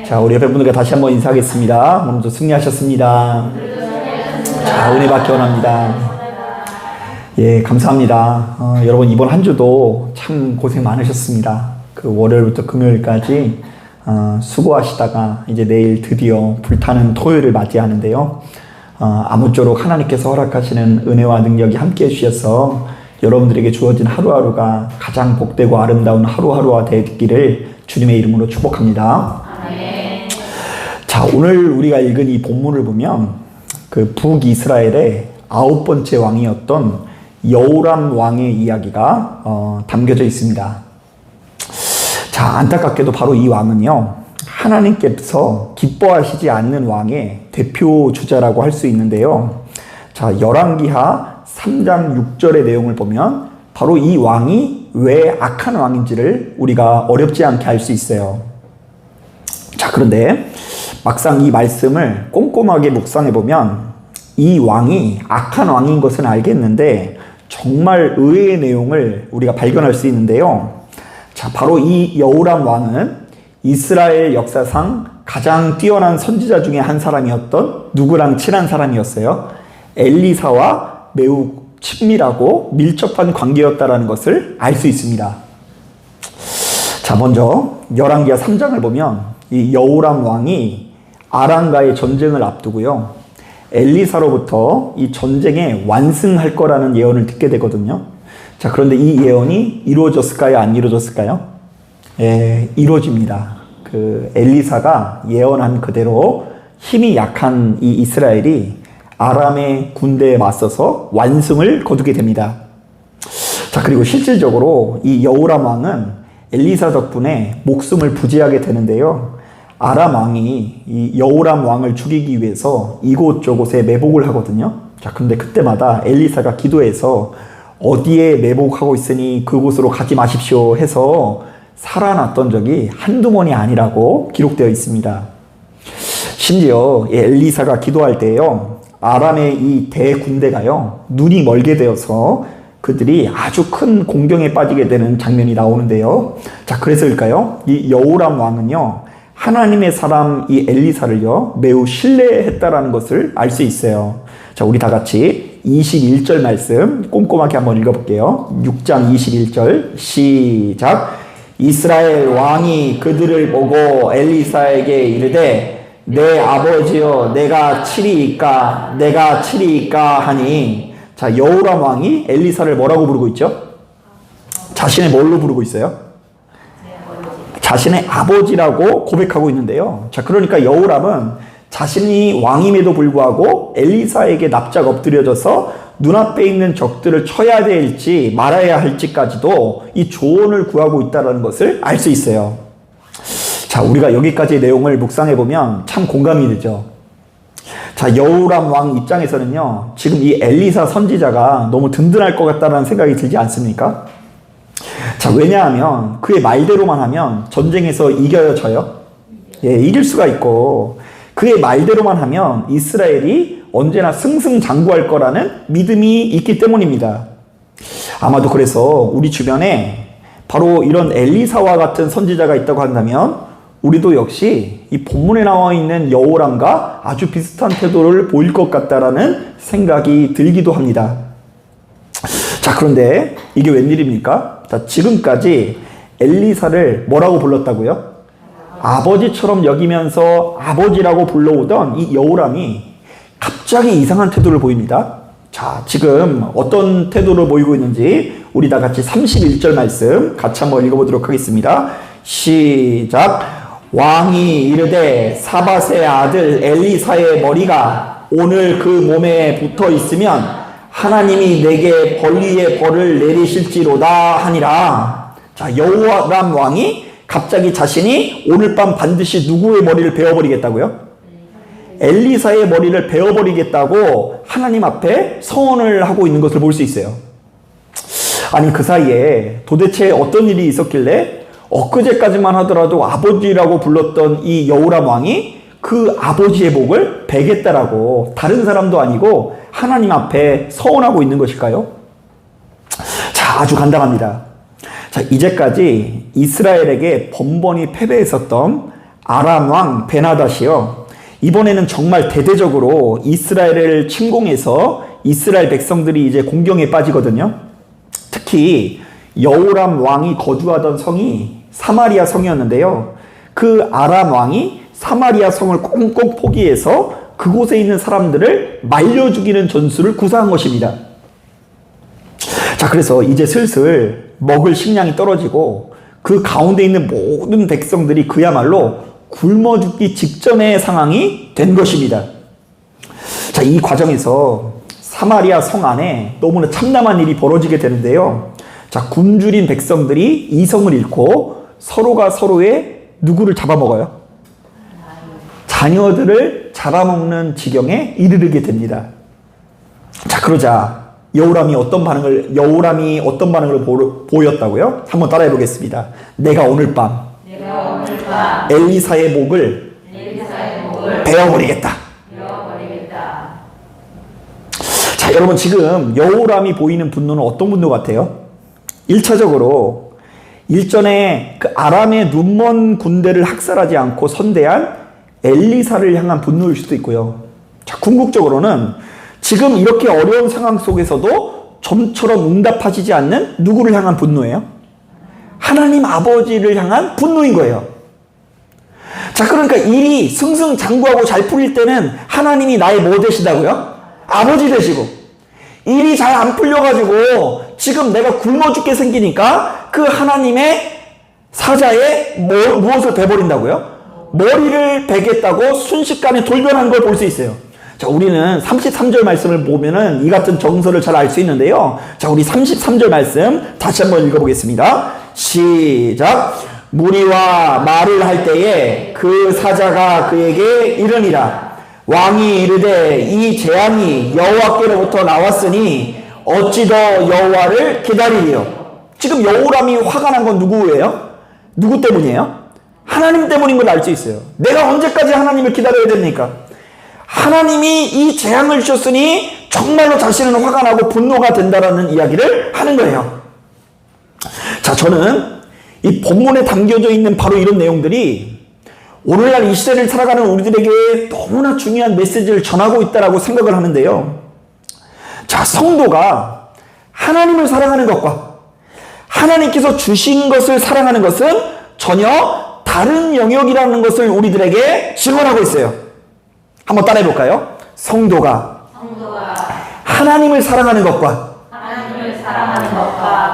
자, 우리 옆에 분들과 다시 한번 인사하겠습니다. 오늘도 승리하셨습니다. 자, 은혜 받기 원합니다. 예, 감사합니다. 여러분, 이번 한 주도 참 고생 많으셨습니다. 그 월요일부터 금요일까지 수고하시다가 이제 내일 드디어 불타는 토요일을 맞이하는데요. 아무쪼록 하나님께서 허락하시는 은혜와 능력이 함께 해주셔서 여러분들에게 주어진 하루하루가 가장 복되고 아름다운 하루하루가 되기를 주님의 이름으로 축복합니다. 자, 오늘 우리가 읽은 이 본문을 보면 그 북이스라엘의 9번째 왕이었던 여호람 왕의 이야기가 담겨져 있습니다. 자, 안타깝게도 바로 이 왕은요, 하나님께서 기뻐하시지 않는 왕의 대표 주자라고 할 수 있는데요. 자, 열왕기하 3장 6절의 내용을 보면 바로 이 왕이 왜 악한 왕인지를 우리가 어렵지 않게 알 수 있어요. 자, 그런데 막상 이 말씀을 꼼꼼하게 묵상해보면 이 왕이 악한 왕인 것은 알겠는데 정말 의외의 내용을 우리가 발견할 수 있는데요. 자, 바로 이 여호람 왕은 이스라엘 역사상 가장 뛰어난 선지자 중에 한 사람이었던 누구랑 친한 사람이었어요? 엘리사와 매우 친밀하고 밀접한 관계였다라는 것을 알 수 있습니다. 자, 먼저 열왕기하 3장을 보면 이 여호람 왕이 아람과의 전쟁을 앞두고요, 엘리사로부터 이 전쟁에 완승할 거라는 예언을 듣게 되거든요. 자, 그런데 이 예언이 이루어졌을까요? 안 이루어졌을까요? 예, 이루어집니다. 그 엘리사가 예언한 그대로 힘이 약한 이 이스라엘이 아람의 군대에 맞서서 완승을 거두게 됩니다. 자, 그리고 실질적으로 이 여호람 왕은 엘리사 덕분에 목숨을 부지하게 되는데요. 아람 왕이 이 여호람 왕을 죽이기 위해서 이곳저곳에 매복을 하거든요. 자, 근데 그때마다 엘리사가 기도해서 어디에 매복하고 있으니 그곳으로 가지 마십시오 해서 살아났던 적이 한두 번이 아니라고 기록되어 있습니다. 심지어 엘리사가 기도할 때요, 아람의 이 대군대가요, 눈이 멀게 되어서 그들이 아주 큰 공경에 빠지게 되는 장면이 나오는데요. 자, 그래서일까요? 이 여호람 왕은요, 하나님의 사람 이 엘리사를요, 매우 신뢰했다라는 것을 알 수 있어요. 자, 우리 다 같이 21절 말씀 꼼꼼하게 한번 읽어볼게요. 6장 21절 시작. 이스라엘 왕이 그들을 보고 엘리사에게 이르되 내 아버지여 내가 치리이까 내가 치리이까 하니, 자, 여호람 왕이 엘리사를 뭐라고 부르고 있죠? 자신의 뭘로 부르고 있어요? 자신의 아버지라고 고백하고 있는데요. 자, 그러니까 여호람은 자신이 왕임에도 불구하고 엘리사에게 납작 엎드려져서 눈앞에 있는 적들을 쳐야 될지 말아야 할지까지도 이 조언을 구하고 있다는 것을 알 수 있어요. 자, 우리가 여기까지 내용을 묵상해보면 참 공감이 되죠. 자, 여호람 왕 입장에서는요, 지금 이 엘리사 선지자가 너무 든든할 것 같다는 생각이 들지 않습니까? 자, 왜냐하면 그의 말대로만 하면 전쟁에서 이겨요, 져요? 예, 이길 수가 있고, 그의 말대로만 하면 이스라엘이 언제나 승승장구할 거라는 믿음이 있기 때문입니다. 아마도 그래서 우리 주변에 바로 이런 엘리사와 같은 선지자가 있다고 한다면 우리도 역시 이 본문에 나와 있는 여호람과 아주 비슷한 태도를 보일 것 같다라는 생각이 들기도 합니다. 자, 그런데 이게 웬일입니까? 자, 지금까지 엘리사를 뭐라고 불렀다고요? 아버지처럼 여기면서 아버지라고 불러오던 이 여호람이 갑자기 이상한 태도를 보입니다. 자, 지금 어떤 태도를 보이고 있는지 우리 다 같이 31절 말씀 같이 한번 읽어보도록 하겠습니다. 시작. 왕이 이르되 사밧의 아들 엘리사의 머리가 오늘 그 몸에 붙어 있으면 하나님이 내게 벌 위에 벌을 내리실지로다 하니라. 자, 여호람 왕이 갑자기 자신이 오늘 밤 반드시 누구의 머리를 베어버리겠다고요? 엘리사의 머리를 베어버리겠다고 하나님 앞에 서원을 하고 있는 것을 볼 수 있어요. 아니, 그 사이에 도대체 어떤 일이 있었길래 엊그제까지만 하더라도 아버지라고 불렀던 이 여호람 왕이 그 아버지의 복을 베겠다라고 다른 사람도 아니고 하나님 앞에 서원하고 있는 것일까요? 자, 아주 간단합니다. 자, 이제까지 이스라엘에게 번번이 패배했었던 아람 왕 베나닷이요. 이번에는 정말 대대적으로 이스라엘을 침공해서 이스라엘 백성들이 이제 공경에 빠지거든요. 특히 여호람 왕이 거주하던 성이 사마리아 성이었는데요. 그 아람 왕이 사마리아 성을 꽁꽁 포기해서 그곳에 있는 사람들을 말려 죽이는 전술을 구사한 것입니다. 자, 그래서 이제 슬슬 먹을 식량이 떨어지고 그 가운데 있는 모든 백성들이 그야말로 굶어 죽기 직전의 상황이 된 것입니다. 자, 이 과정에서 사마리아 성 안에 너무나 참담한 일이 벌어지게 되는데요. 자, 굶주린 백성들이 이성을 잃고 서로가 서로의 누구를 잡아먹어요? 자녀들을 잡아먹는 지경에 이르게 됩니다. 자, 그러자 여호람이 어떤 반응을 보였다고요? 한번 따라해 보겠습니다. 내가 오늘 밤 엘리사의 목을 베어버리겠다. 자, 여러분, 지금 여호람이 보이는 분노는 어떤 분노 같아요? 1차적으로 일전에 그 아람의 눈먼 군대를 학살하지 않고 선대한 엘리사를 향한 분노일 수도 있고요. 자, 궁극적으로는 지금 이렇게 어려운 상황 속에서도 좀처럼 응답하시지 않는 누구를 향한 분노예요? 하나님 아버지를 향한 분노인 거예요. 자, 그러니까 일이 승승장구하고 잘 풀릴 때는 하나님이 나의 뭐 되시다고요? 아버지 되시고, 일이 잘 안 풀려가지고 지금 내가 굶어 죽게 생기니까 그 하나님의 사자에 무엇을 베버린다고요? 머리를 베겠다고 순식간에 돌변한 걸 볼 수 있어요. 자, 우리는 33절 말씀을 보면은 이 같은 정서를 잘 알 수 있는데요. 자, 우리 33절 말씀 다시 한번 읽어보겠습니다. 시작. 무리와 말을 할 때에 그 사자가 그에게 이르니라. 왕이 이르되 이 재앙이 여호와께로부터 나왔으니 어찌 더 여호와를 기다리리요. 지금 여호람이 화가 난 건 누구예요? 누구 때문이에요? 하나님 때문인 걸 알 수 있어요. 내가 언제까지 하나님을 기다려야 됩니까? 하나님이 이 재앙을 주셨으니 정말로 자신은 화가 나고 분노가 된다라는 이야기를 하는 거예요. 자, 저는 이 본문에 담겨져 있는 바로 이런 내용들이 오늘날 이 시대를 살아가는 우리들에게 너무나 중요한 메시지를 전하고 있다고 생각을 하는데요. 자, 성도가 하나님을 사랑하는 것과 하나님께서 주신 것을 사랑하는 것은 전혀 다른 영역이라는 것을 우리들에게 증언하고 있어요. 한번 따라해 볼까요? 성도가 하나님을 사랑하는 것과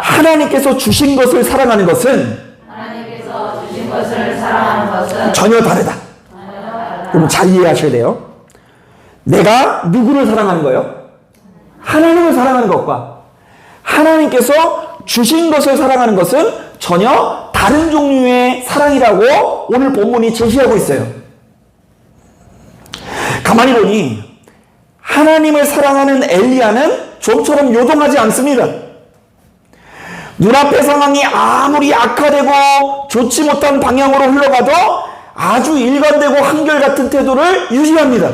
하나님께서 주신 것을 사랑하는 것은 전혀 다르다. 그럼 잘 이해하셔야 돼요. 내가 누구를 사랑하는 거예요? 하나님을 사랑하는 것과 하나님께서 주신 것을 사랑하는 것은 전혀 다른 종류의 사랑이라고 오늘 본문이 제시하고 있어요. 가만히 보니 하나님을 사랑하는 엘리야는 좀처럼 요동하지 않습니다. 눈앞의 상황이 아무리 악화되고 좋지 못한 방향으로 흘러가도 아주 일관되고 한결같은 태도를 유지합니다.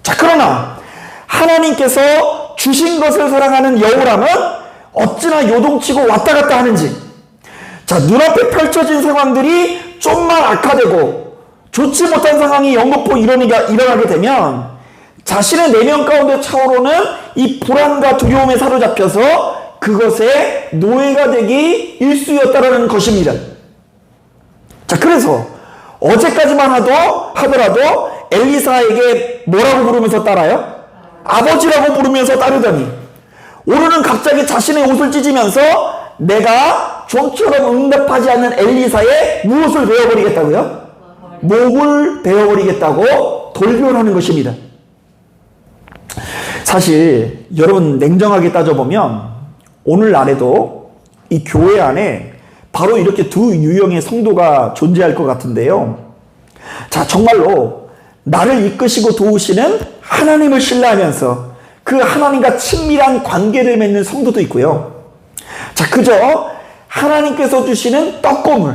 자, 그러나 하나님께서 주신 것을 사랑하는 여호람은 어찌나 요동치고 왔다 갔다 하는지, 자, 눈앞에 펼쳐진 상황들이 좀만 악화되고 좋지 못한 상황이 연거푸 일어나게 되면 자신의 내면 가운데 차오르는 이 불안과 두려움에 사로잡혀서 그것의 노예가 되기 일쑤였다라는 것입니다. 자, 그래서 어제까지만 하더라도 엘리사에게 뭐라고 부르면서 따라요? 아버지라고 부르면서 따르더니 오늘은 갑자기 자신의 옷을 찢으면서 내가 좀처럼 응답하지 않는 엘리사의 무엇을 베어버리겠다고요? 목을 베어버리겠다고 돌변하는 것입니다. 사실 여러분 냉정하게 따져보면 오늘날에도 이 교회 안에 바로 이렇게 두 유형의 성도가 존재할 것 같은데요. 자, 정말로 나를 이끄시고 도우시는 하나님을 신뢰하면서 그 하나님과 친밀한 관계를 맺는 성도도 있고요. 자, 그저 하나님께서 주시는 떡고물,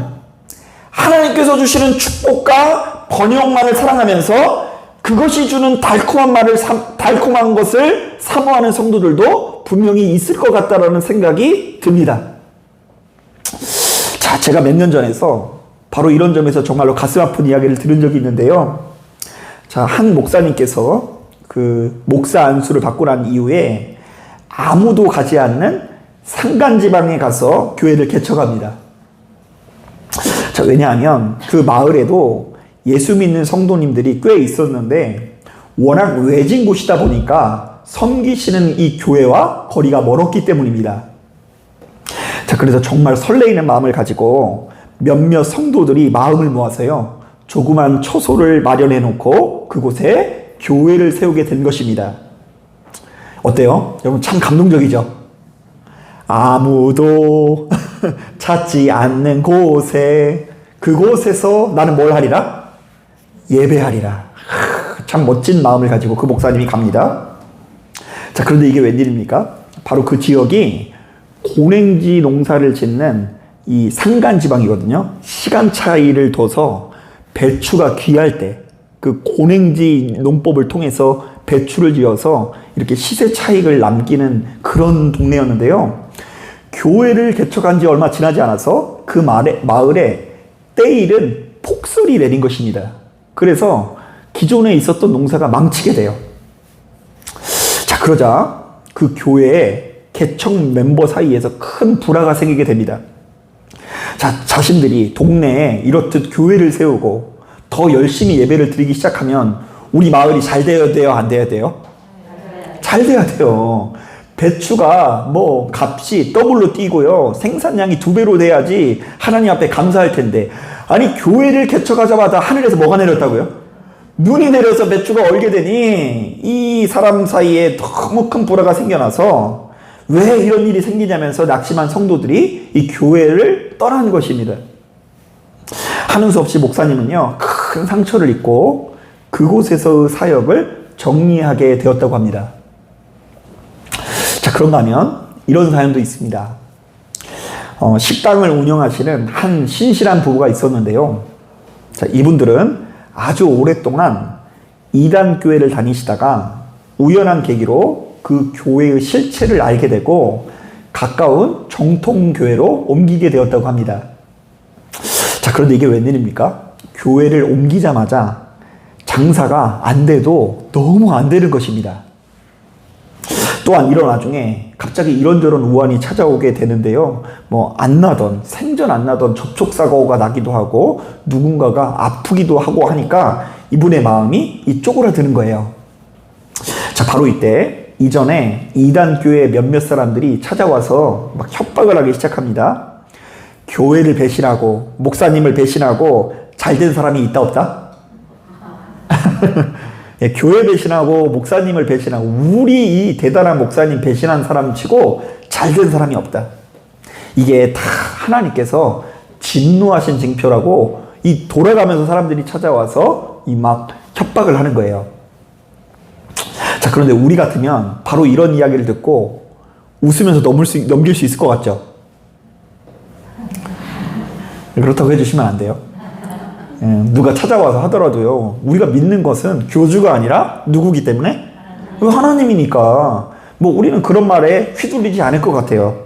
하나님께서 주시는 축복과 번영만을 사랑하면서 그것이 주는 달콤한 것을 사모하는 성도들도 분명히 있을 것 같다라는 생각이 듭니다. 자, 제가 몇 년 전에서 바로 이런 점에서 정말로 가슴 아픈 이야기를 들은 적이 있는데요. 자, 한 목사님께서 그 목사 안수를 받고 난 이후에 아무도 가지 않는 산간지방에 가서 교회를 개척합니다. 자, 왜냐하면 그 마을에도 예수 믿는 성도님들이 꽤 있었는데 워낙 외진 곳이다 보니까 섬기시는 이 교회와 거리가 멀었기 때문입니다. 자, 그래서 정말 설레이는 마음을 가지고 몇몇 성도들이 마음을 모아서요, 조그만 처소를 마련해 놓고 그곳에 교회를 세우게 된 것입니다. 어때요? 여러분 참 감동적이죠? 아무도 찾지 않는 곳에, 그곳에서 나는 뭘 하리라? 예배하리라. 참 멋진 마음을 가지고 그 목사님이 갑니다. 자, 그런데 이게 웬일입니까? 바로 그 지역이 고랭지 농사를 짓는 이 산간 지방이거든요. 시간 차이를 둬서 배추가 귀할 때 그 고랭지 농법을 통해서 배추를 지어서 이렇게 시세 차익을 남기는 그런 동네였는데요. 교회를 개척한 지 얼마 지나지 않아서 그 마을에 때일은 폭설이 내린 것입니다. 그래서 기존에 있었던 농사가 망치게 돼요. 자, 그러자 그 교회의 개척 멤버 사이에서 큰 불화가 생기게 됩니다. 자, 자신들이 동네에 이렇듯 교회를 세우고 더 열심히 예배를 드리기 시작하면 우리 마을이 잘 되어야 돼요? 안 돼야 돼요? 잘 돼야 돼요. 배추가 뭐 값이 더블로 뛰고요. 생산량이 2배로 돼야지 하나님 앞에 감사할 텐데, 아니 교회를 개척하자마자 하늘에서 뭐가 내렸다고요? 눈이 내려서 배추가 얼게 되니 이 사람 사이에 너무 큰 불화가 생겨나서 왜 이런 일이 생기냐면서 낙심한 성도들이 이 교회를 떠나는 것입니다. 하는 수 없이 목사님은요, 큰 상처를 입고 그곳에서 사역을 정리하게 되었다고 합니다. 자, 그런가 하면 이런 사연도 있습니다. 식당을 운영하시는 한 신실한 부부가 있었는데요. 자, 이분들은 아주 오랫동안 이단교회를 다니시다가 우연한 계기로 그 교회의 실체를 알게 되고 가까운 정통교회로 옮기게 되었다고 합니다. 자, 그런데 이게 웬일입니까? 교회를 옮기자마자 장사가 안 돼도 너무 안 되는 것입니다. 또한 이런 와중에 갑자기 이런저런 우환이 찾아오게 되는데요. 생전 안 나던 접촉사고가 나기도 하고 누군가가 아프기도 하고 하니까 이분의 마음이 쪼그라드는 거예요. 자, 바로 이때 이전에 이단교회 몇몇 사람들이 찾아와서 막 협박을 하기 시작합니다. 교회를 배신하고 목사님을 배신하고 잘된 사람이 있다 없다? 예, 교회 배신하고 목사님을 배신하고 우리 이 대단한 목사님 배신한 사람 치고 잘된 사람이 없다. 이게 다 하나님께서 진노하신 징표라고 이 돌아가면서 사람들이 찾아와서 이 막 협박을 하는 거예요. 자, 그런데 우리 같으면 바로 이런 이야기를 듣고 웃으면서 넘길 수 있을 것 같죠? 그렇다고 해주시면 안 돼요. 누가 찾아와서 하더라도요, 우리가 믿는 것은 교주가 아니라 누구기 때문에? 하나님이니까 우리는 그런 말에 휘둘리지 않을 것 같아요.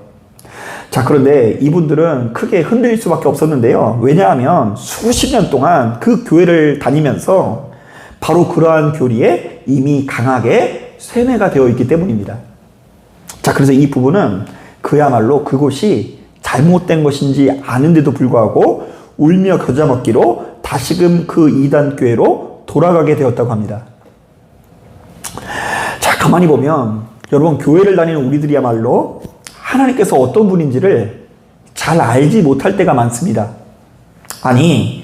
자, 그런데 이분들은 크게 흔들릴 수밖에 없었는데요. 왜냐하면 수십 년 동안 그 교회를 다니면서 바로 그러한 교리에 이미 강하게 세뇌가 되어 있기 때문입니다. 자, 그래서 이 부부는 그야말로 그곳이 잘못된 것인지 아는데도 불구하고 울며 겨자 먹기로 다시금 그 이단교회로 돌아가게 되었다고 합니다. 자, 가만히 보면 여러분, 교회를 다니는 우리들이야말로 하나님께서 어떤 분인지를 잘 알지 못할 때가 많습니다. 아니,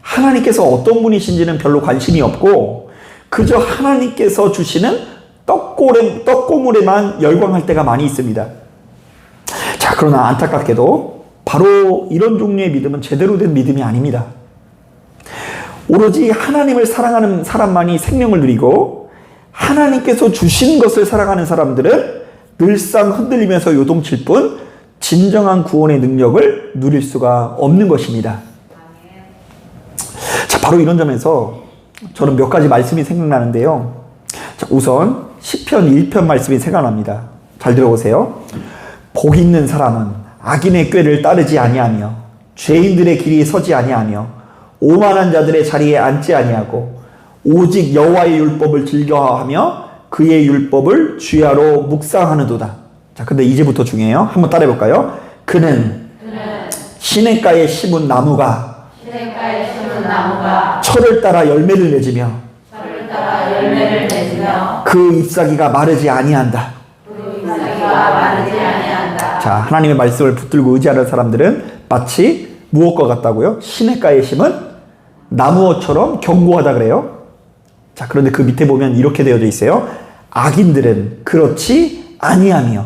하나님께서 어떤 분이신지는 별로 관심이 없고 그저 하나님께서 주시는 떡고물에만 열광할 때가 많이 있습니다. 자, 그러나 안타깝게도 바로 이런 종류의 믿음은 제대로 된 믿음이 아닙니다. 오로지 하나님을 사랑하는 사람만이 생명을 누리고 하나님께서 주신 것을 사랑하는 사람들은 늘상 흔들리면서 요동칠 뿐 진정한 구원의 능력을 누릴 수가 없는 것입니다. 자, 바로 이런 점에서 저는 몇 가지 말씀이 생각나는데요. 자, 우선 시편 1편 말씀이 생각납니다. 잘 들어보세요. 복 있는 사람은 악인의 꾀를 따르지 아니하며 죄인들의 길이 서지 아니하며 오만한 자들의 자리에 앉지 아니하고 오직 여호와의 율법을 즐겨하며 그의 율법을 주야로 묵상하는도다. 자, 근데 이제부터 중요해요. 한번 따라해 볼까요? 그는 시냇가에 심은 나무가 철을 따라 열매를 맺으며 그 잎사귀가 마르지 아니한다. 자, 하나님의 말씀을 붙들고 의지하는 사람들은 마치 무엇과 같다고요? 시냇가에 심은 나무처럼 견고하다 그래요. 자, 그런데 그 밑에 보면 이렇게 되어져 있어요. 악인들은 그렇지 아니하며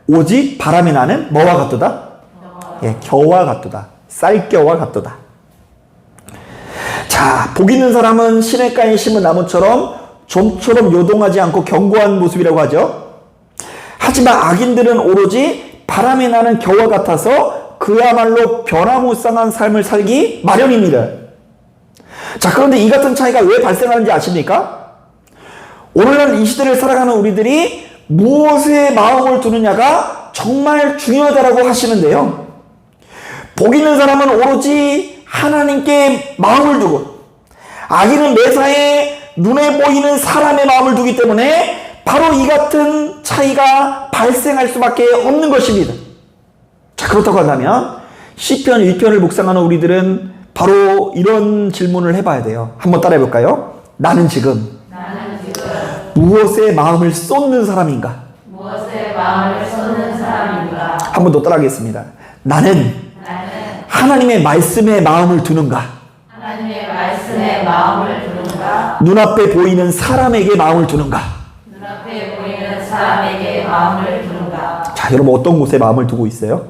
오직 바람이 나는 뭐와 같도다? 예, 겨와 같도다. 쌀겨와 같도다. 자, 복 있는 사람은 시냇가에 심은 나무처럼 좀처럼 요동하지 않고 견고한 모습이라고 하죠. 하지만 악인들은 오로지 바람이 나는 겨와 같아서 그야말로 변화무쌍한 삶을 살기 마련입니다. 자, 그런데 이 같은 차이가 왜 발생하는지 아십니까? 오늘날 이 시대를 살아가는 우리들이 무엇에 마음을 두느냐가 정말 중요하다고 하시는데요. 복 있는 사람은 오로지 하나님께 마음을 두고 악인은 매사에 눈에 보이는 사람의 마음을 두기 때문에 바로 이 같은 차이가 발생할 수밖에 없는 것입니다. 자, 그렇다고 한다면 시편 1편을 묵상하는 우리들은 바로 이런 질문을 해봐야 돼요. 한번 따라해 볼까요? 나는 지금 무엇에 마음을 쏟는 사람인가? 한 번 더 따라하겠습니다. 나는 하나님의 말씀에 마음을 두는가? 눈앞에 보이는 사람에게 마음을 두는가? 자, 여러분 어떤 곳에 마음을 두고 있어요?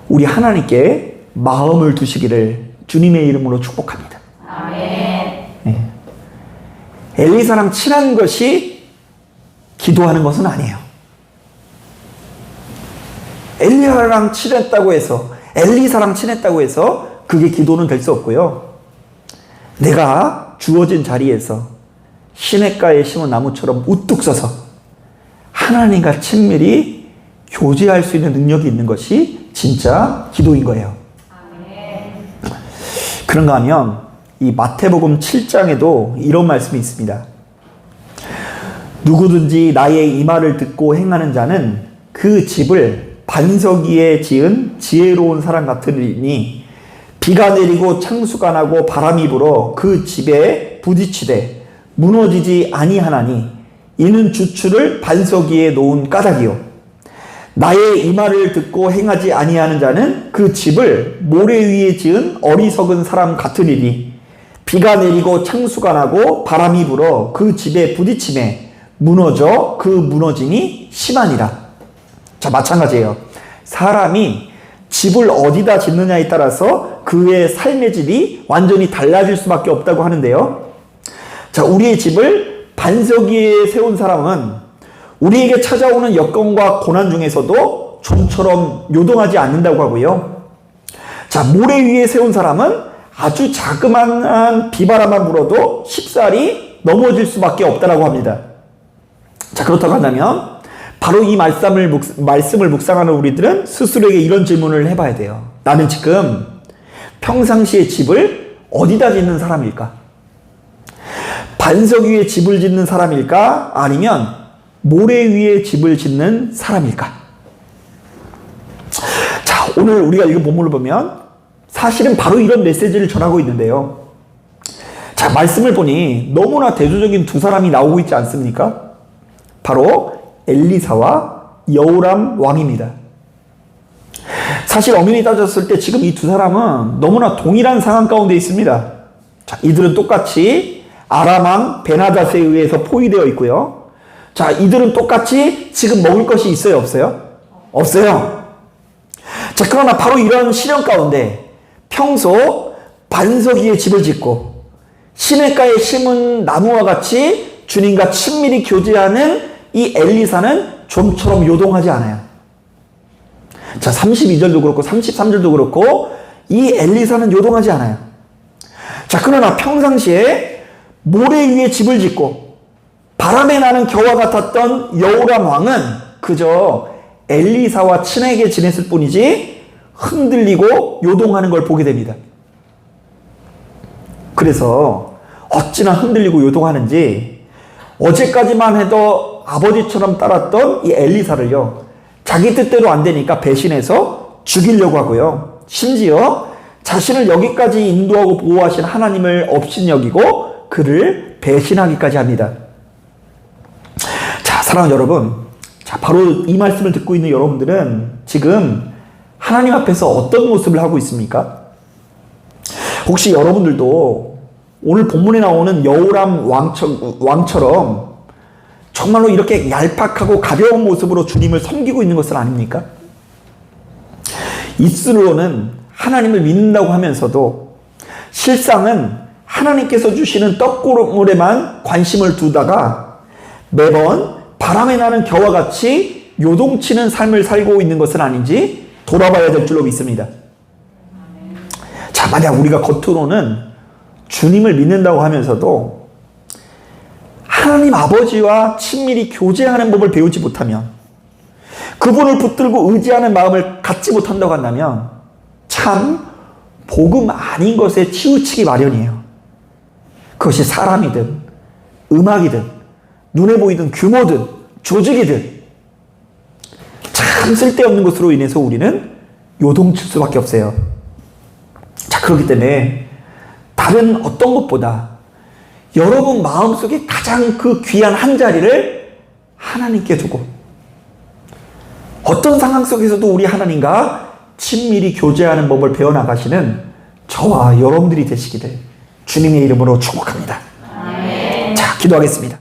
우리 하나님께 마음을 두시기를 주님의 이름으로 축복합니다. 아멘. 네. 엘리사랑 친한 것이 기도하는 것은 아니에요. 엘리사랑 친했다고 해서 그게 기도는 될 수 없고요. 내가 주어진 자리에서 시냇가에 심은 나무처럼 우뚝 서서 하나님과 친밀히 교제할 수 있는 능력이 있는 것이 진짜 기도인 거예요. 그런가 하면 이 마태복음 7장에도 이런 말씀이 있습니다. 누구든지 나의 이 말을 듣고 행하는 자는 그 집을 반석 위에 지은 지혜로운 사람 같으니 비가 내리고 창수가 나고 바람이 불어 그 집에 부딪히되 무너지지 아니하나니 이는 주추를 반석 위에 놓은 까닭이요. 나의 이 말을 듣고 행하지 아니하는 자는 그 집을 모래 위에 지은 어리석은 사람 같으리니 비가 내리고 창수가 나고 바람이 불어 그 집에 부딪힘에 무너져 그 무너짐이 심하니라. 자, 마찬가지예요. 사람이 집을 어디다 짓느냐에 따라서 그의 삶의 질이 완전히 달라질 수밖에 없다고 하는데요. 자, 우리의 집을 반석 위에 세운 사람은 우리에게 찾아오는 여건과 고난 중에서도 좀처럼 요동하지 않는다고 하고요. 자, 모래 위에 세운 사람은 아주 자그마한 비바람만 불어도 쉽사리 넘어질 수밖에 없다고 합니다. 자, 그렇다고 한다면 바로 이 말씀을 묵상하는 우리들은 스스로에게 이런 질문을 해봐야 돼요. 나는 지금 평상시에 집을 어디다 짓는 사람일까? 반석 위에 집을 짓는 사람일까? 아니면 모래 위에 집을 짓는 사람일까? 자, 오늘 우리가 이 본문을 보면 사실은 바로 이런 메시지를 전하고 있는데요. 자, 말씀을 보니 너무나 대조적인 두 사람이 나오고 있지 않습니까? 바로 엘리사와 여호람 왕입니다. 사실 엄연히 따졌을 때 지금 이 두 사람은 너무나 동일한 상황 가운데 있습니다. 자, 이들은 똑같이 아람 왕 베나닷에 의해서 포위되어 있고요. 자, 이들은 똑같이 지금 먹을 것이 있어요, 없어요? 없어요. 자, 그러나 바로 이런 시련 가운데 평소 반석 위에 집을 짓고 시냇가에 심은 나무와 같이 주님과 친밀히 교제하는 이 엘리사는 좀처럼 요동하지 않아요. 자, 32절도 그렇고 33절도 그렇고 이 엘리사는 요동하지 않아요. 자, 그러나 평상시에 모래 위에 집을 짓고 바람에 나는 겨와 같았던 여호람 왕은 그저 엘리사와 친하게 지냈을 뿐이지 흔들리고 요동하는 걸 보게 됩니다. 그래서 어찌나 흔들리고 요동하는지 어제까지만 해도 아버지처럼 따랐던 이 엘리사를요, 자기 뜻대로 안 되니까 배신해서 죽이려고 하고요. 심지어 자신을 여기까지 인도하고 보호하신 하나님을 업신여기고 그를 배신하기까지 합니다. 자, 사랑하는 여러분, 자, 바로 이 말씀을 듣고 있는 여러분들은 지금 하나님 앞에서 어떤 모습을 하고 있습니까? 혹시 여러분들도 오늘 본문에 나오는 여호람 왕처럼 정말로 이렇게 얄팍하고 가벼운 모습으로 주님을 섬기고 있는 것은 아닙니까? 입술로는 하나님을 믿는다고 하면서도 실상은 하나님께서 주시는 떡고물에만 관심을 두다가 매번 바람에 나는 겨와 같이 요동치는 삶을 살고 있는 것은 아닌지 돌아봐야 될 줄로 믿습니다. 자, 만약 우리가 겉으로는 주님을 믿는다고 하면서도 하나님 아버지와 친밀히 교제하는 법을 배우지 못하면, 그분을 붙들고 의지하는 마음을 갖지 못한다고 한다면 참 복음 아닌 것에 치우치기 마련이에요. 그것이 사람이든 음악이든 눈에 보이든 규모든 조직이든 참 쓸데없는 것으로 인해서 우리는 요동칠 수밖에 없어요. 자, 그렇기 때문에 다른 어떤 것보다 여러분 마음속에 가장 그 귀한 한 자리를 하나님께 두고 어떤 상황 속에서도 우리 하나님과 친밀히 교제하는 법을 배워나가시는 저와 여러분들이 되시기를 주님의 이름으로 축복합니다. 자, 기도하겠습니다.